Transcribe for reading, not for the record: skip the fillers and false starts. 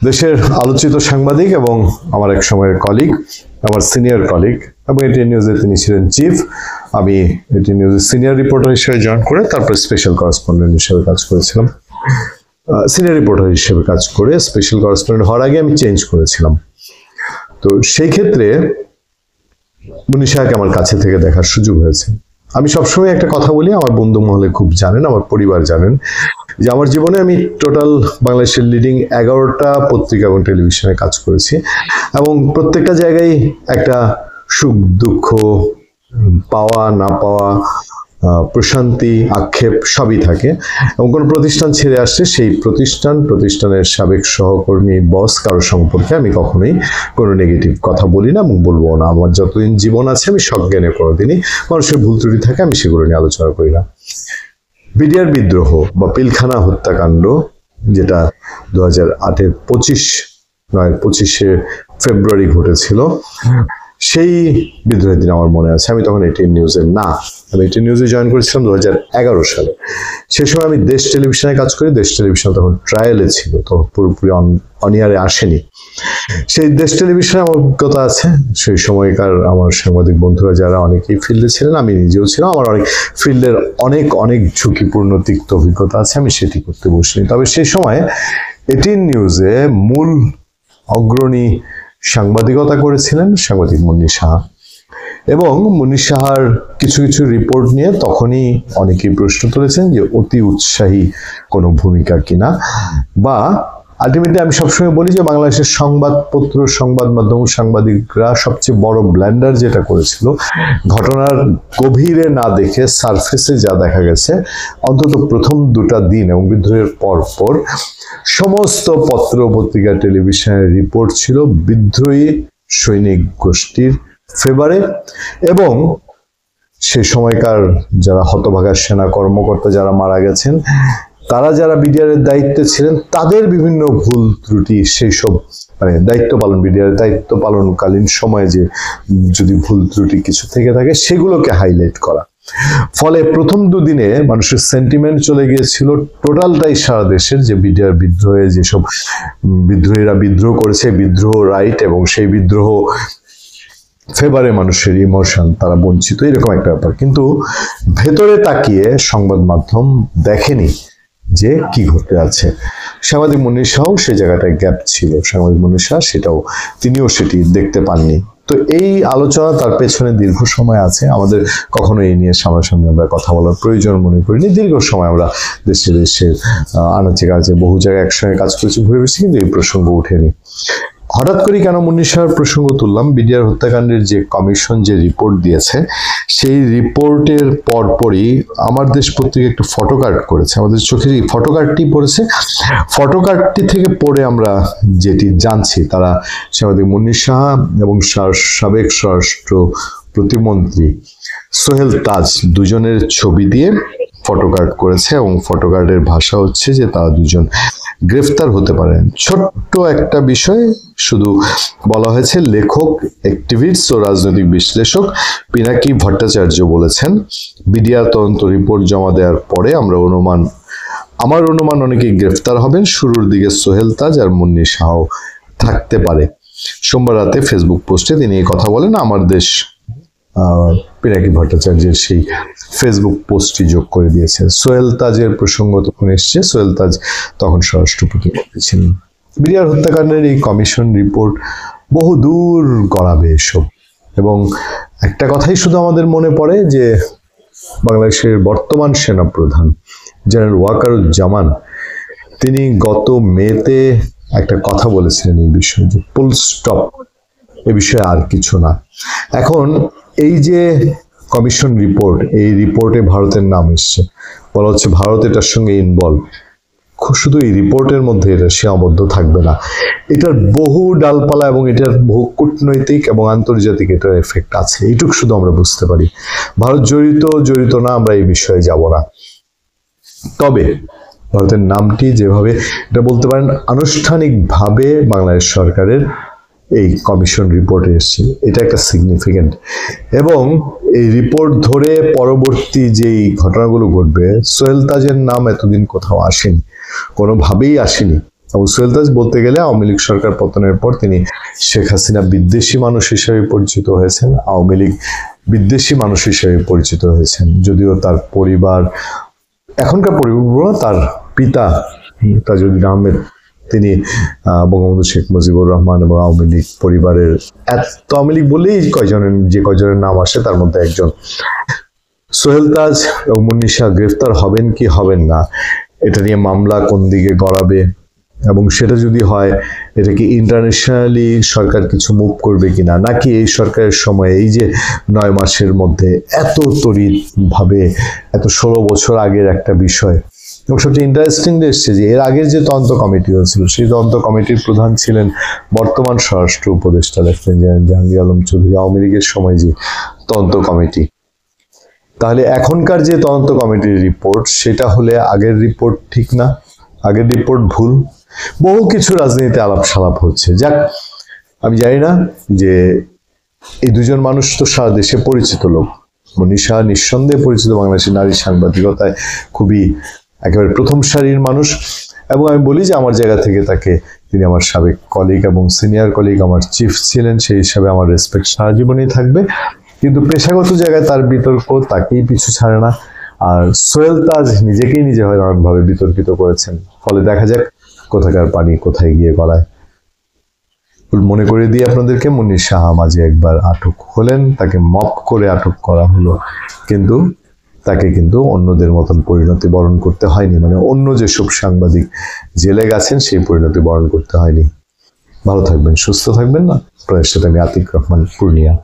দেশের আলোচিত সাংবাদিক এবং আমার এক সময়ের কলিগ, আমার সিনিয়র কলিগ, এবং এটিএন নিউজে তিনি ছিলেন চিফ। আমি এটিএন নিউজের সিনিয়র রিপোর্টার হিসেবে জয়েন করে তারপর স্পেশাল করেসপন্ডেন্ট হিসেবে কাজ করেছিলাম। সিনিয়র রিপোর্টার হিসেবে কাজ করে স্পেশাল করেসপন্ডেন্ট হওয়ার আগে আমি চেঞ্জ করেছিলাম। তো সেই ক্ষেত্রে মুন্নী শাহকে আমার কাছে থেকে দেখার সুযোগ হয়েছে। আমি সবসময় একটা কথা বলি, আমার বন্ধু মহলে খুব জানেন, আমার পরিবার জানেন, যে আমার জীবনে আমি টোটাল বাংলাদেশের লিডিং 11টা পত্রিকা এবং টেলিভিশনে কাজ করেছি, এবং প্রত্যেকটা জায়গায় একটা সুখ দুঃখ, পাওয়া না পাওয়া, প্রশান্তি আক্ষেপ সবই থাকে। এবং কোনো প্রতিষ্ঠান ছেড়ে আসছে, সেই প্রতিষ্ঠানের সাবেক সহকর্মী, বস, কারো সম্পর্কে আমি কখনোই কোনো নেগেটিভ কথা বলি না এবং বলবো না। আমার যতদিন জীবন আছে আমি সজ্ঞানে কোনোদিনই মানুষের ভুল ত্রুটি থাকে আমি সেগুলো নিয়ে আলোচনা করি না। বিডিআর বিদ্রোহ বা পিলখানা হত্যাকাণ্ড, যেটা 2008-এর 25শে ফেব্রুয়ারি ঘটেছিল, সেই বিদ্রোহের দিন আমার মনে আছে। আমি তখন এটিএন নিউজে না, আমি এটিএন নিউজে জয়েন করেছিলাম 2011 সালে। সে সময় আমি দেশ টেলিভিশনে কাজ করি। দেশ টেলিভিশন তখন ট্রায়ালে ছিল, তখন পুরোপুরি অনিয়ারে আসেনি। সেই দেশ টেলিভিশনে আমার অভিজ্ঞতা আছে। সেই সময়কার আমার সাংবাদিক বন্ধুরা যারা অনেকেই ফিল্ডে ছিলেন, আমি নিজেও ছিলাম, আমার অনেক ফিল্ডের অনেক ঝুঁকিপূর্ণ তিক্ত অভিজ্ঞতা আছে, আমি সেটি করতে বসিনি। তবে সেই সময় এটিএন নিউজে মূল অগ্রণী সাংবাদিকতা করেছিলেন সাংবাদিক মুন্নী শাহ, এবং মুন্নী শাহর কিছু রিপোর্ট নিয়ে তখনই অনেকেই প্রশ্ন তুলেছেন যে অতি উৎসাহী কোনো ভূমিকা কিনা, বা আলটিমেটলি আমি সবসময় বলি যে বাংলাদেশের সংবাদপত্র, সংবাদ মাধ্যম, সাংবাদিকরা সবচেয়ে বড় ব্ল্যান্ডার যেটা করেছিল, ঘটনার গভীরে না দেখে সারফেসে যা দেখা গেছে, অন্তত প্রথম 2টা দিন এবং বিদ্রোহের পর সমস্ত পত্র পত্রিকা টেলিভিশনের রিপোর্ট ছিল বিদ্রোহী সৈনিক গোষ্ঠীর ফেভারে, এবং সে সময়কার যারা হতভাগা সেনা কর্মকর্তা যারা মারা গেছেন, তারা যারা বিডিআরের দায়িত্বে ছিলেন, তাদের বিভিন্ন ভুল ত্রুটি, সেই সব বিডিআরের দায়িত্ব পালনকালীন সময়ে যে যদি ভুল ত্রুটি কিছু থেকে থাকে সেগুলোকে হাইলাইট করা। ফলে প্রথম 2 দিনে মানুষের সেন্টিমেন্ট চলে গিয়েছিল টোটালটাই সারা দেশের, যে বিডিআর বিদ্রোহে যেসব বিদ্রোহীরা বিদ্রোহ করেছে, বিদ্রোহ রাইট, এবং সেই বিদ্রোহ ফেভারে মানুষের ইমোশন, তারা বঞ্চিত, এরকম একটা ব্যাপার। কিন্তু ভেতরে তাকিয়ে সংবাদ মাধ্যম দেখেনি যে কি ঘটতে আছে। সাংবাদিক মুন্নী শাহ সেই জায়গাটায় গ্যাপ ছিল, সাংবাদিক মুন্নী শাহ তিনিও সেটি দেখতে পাননি। তো এই আলোচনা তার পেছনে দীর্ঘ সময় আছে। আমাদের কখনো এই নিয়ে সামনাসামনি আমরা কথা বলার প্রয়োজন মনে করিনি। দীর্ঘ সময় আমরা দেশে আনাচে কাছে বহু জায়গায় একসঙ্গে কাজ করেছি, ঘুরে বেশি, কিন্তু এই প্রসঙ্গ উঠেনি। হঠাৎ করে কেন মুন্নী শাহর প্রসঙ্গ তুললাম? বিডিআর হত্যাকাণ্ডের যে কমিশন যে রিপোর্ট দিয়েছে, সেই রিপোর্টের পরপরই আমার দেশ পত্রিকা একটু ফটোকার্ড করেছে, আমাদের চোখে এই ফটোকার্ডটি পড়েছে। ফটোকার্ডটি থেকে পড়ে আমরা যেটি জানছি, তারা সাংবাদিক মুন্নী শাহ এবং সাবেক স্বরাষ্ট্র প্রতিমন্ত্রী সোহেল তাজ দুজনের ছবি দিয়ে ফটোকার্ড করেছে, এবং ফটোকার্ডের ভাষা হচ্ছে যে তারা দুজন গ্রেফতার হতে পারেন। ছোট্ট একটা বিষয় শুধু বলা হয়েছে, লেখক, অ্যাক্টিভিস্ট ও রাজনৈতিক বিশ্লেষক পিনাকি ভট্টাচার্য বলেছেন, বিডিআর তদন্ত রিপোর্ট জমা দেওয়ার পরে আমার অনুমান অনেকেই গ্রেফতার হবেন। শুরুর দিকে সোহেল তাজ আর মুন্নী শাহ থাকতে পারে। সোমবার রাতে ফেসবুক পোস্টে তিনি এই কথা বলেন। আমার দেশ পিনাকি ভট্টাচার্যের সেই ফেসবুক পোস্টটি যোগ করে দিয়েছে। সোহেল তাজের প্রসঙ্গ তখন এসছে, সোহেল তাজ তখন স্বরাষ্ট্র প্রতিমন্ত্রী ছিলেন। বিডিআর হত্যাকাণ্ডের এই কমিশন রিপোর্ট বহু দূর গড়াবে এসব, এবং একটা কথাই শুধু আমাদের মনে পড়ে যে বাংলাদেশের বর্তমান সেনাপ্রধান জেনারেল ওয়াকারুজ্জামান, তিনি গত মেতে একটা কথা বলেছিলেন এই বিষয়ে, যে ফুল স্টপ, এ বিষয়ে আর কিছু না। এখন এই যে কমিশন রিপোর্ট, এই রিপোর্টে ভারতের নাম এসছে, বলা হচ্ছে ভারত এটার সঙ্গে ইনভলভ। শুধু এই রিপোর্টের মধ্যে এটা সীমাবদ্ধ থাকবে না, এটার বহু ডালপালা এবং এটার বহু কূটনৈতিক এবং আন্তর্জাতিক এটার এফেক্ট আছে, এইটুকু শুধু আমরা বুঝতে পারি। ভারত জড়িত না, আমরা এই বিষয়ে যাব না। তবে ভারতের নামটি যেভাবে, এটা বলতে পারেন আনুষ্ঠানিকভাবে বাংলাদেশ সরকারের এই কমিশন রিপোর্টে এসেছে, এটা একটা সিগনিফিকেন্ট। এবং এই রিপোর্ট ধরে পরবর্তী যেই ঘটনাগুলো ঘটবে, সোহেল তাজের নাম এতদিন কোথাও আসেনি, কোনোভাবেই আসেনি। এবং সোহেল তাজ বলতে গেলে আওয়ামী লীগ সরকার পতনের পর তিনি শেখ হাসিনা বিদ্বেষী মানুষ হিসেবে পরিচিত হয়েছেন, আওয়ামী লীগ বিদ্বেষী মানুষ হিসেবে পরিচিত হয়েছেন। যদিও তার পরিবার, এখনকার পরিবার, তার পিতা তাজউদ্দিন আহমেদ, তিনি বঙ্গবন্ধু শেখ মুজিবুর রহমান এবং আওয়ামী লীগ পরিবারের, আওয়ামী লীগ বলেই যে কয়জনের নাম আসে তার মধ্যে একজন। সোহেল তাজ এবং মুন্নি শাহ গ্রেফতার হবেন কি হবেন না, এটা নিয়ে মামলা কোন দিকে গড়াবে, এবং সেটা যদি হয় এটা কি ইন্টারন্যাশনালি সরকার কিছু মুভ করবে কিনা, নাকি এই সরকারের সময় এই যে 9 মাসের মধ্যে এত তড়িৎভাবে, এত 16 বছর আগের একটা বিষয়। এবং সবচেয়ে ইন্টারেস্টিং এসছে যে এর আগের যে তদন্ত কমিটি হয়েছিল, সেই তদন্ত কমিটির প্রধান ছিলেন বর্তমান স্বরাষ্ট্র উপদেষ্টা লেফটেন্যান্ট জেনারেল জাহাঙ্গীর আলম চৌধুরী, আওয়ামী লীগের সময় যে তদন্ত কমিটি। তাহলে এখনকার যে তদন্ত কমিটির রিপোর্ট, সেটা হলে আগের রিপোর্ট ঠিক না, আগের রিপোর্ট ভুল। বহু কিছু রাজনীতিতে আলাপ সালাপ হচ্ছে। যাক, আমি জানি না যে এই দুজন মানুষ তো সারা দেশে পরিচিত লোক। মুন্নি শাহ নিঃসন্দেহে পরিচিত বাংলাদেশের নারী সাংবাদিকতায় খুবই একেবারে প্রথম সারির মানুষ, এবং আমি বলি যে আমার জায়গা থেকে তাকে, তিনি আমার সাবেক কলিগ এবং সিনিয়র কলিগ, আমার চিফ ছিলেন, সেই হিসাবে আমার রেসপেক্ট সারা জীবনই থাকবে। কিন্তু পেশাগত জায়গায় তার বিতর্ক তাকেই পিছু ছাড়ে না। আর সোহেল তাজ নিজেকেই নিজে নানানভাবে বিতর্কিত করেছেন। ফলে দেখা যাক কোথাকার পানি কোথায় গিয়ে গড়ায়। মনে করে দিয়ে আপনাদেরকে, মুন্নি শাহ মাঝে একবার আটক হলেন, তাকে মপ করে আটক করা হলো, কিন্তু তাকে কিন্তু অন্যদের মতন পরিণতি বরণ করতে হয়নি। মানে অন্য যেসব সাংবাদিক জেলে গেছেন সেই পরিণতি বরণ করতে হয়নি। ভালো থাকবেন, সুস্থ থাকবেন। না, আপনাদের সাথে আমি আতিক রহমান, পূর্ণিয়া।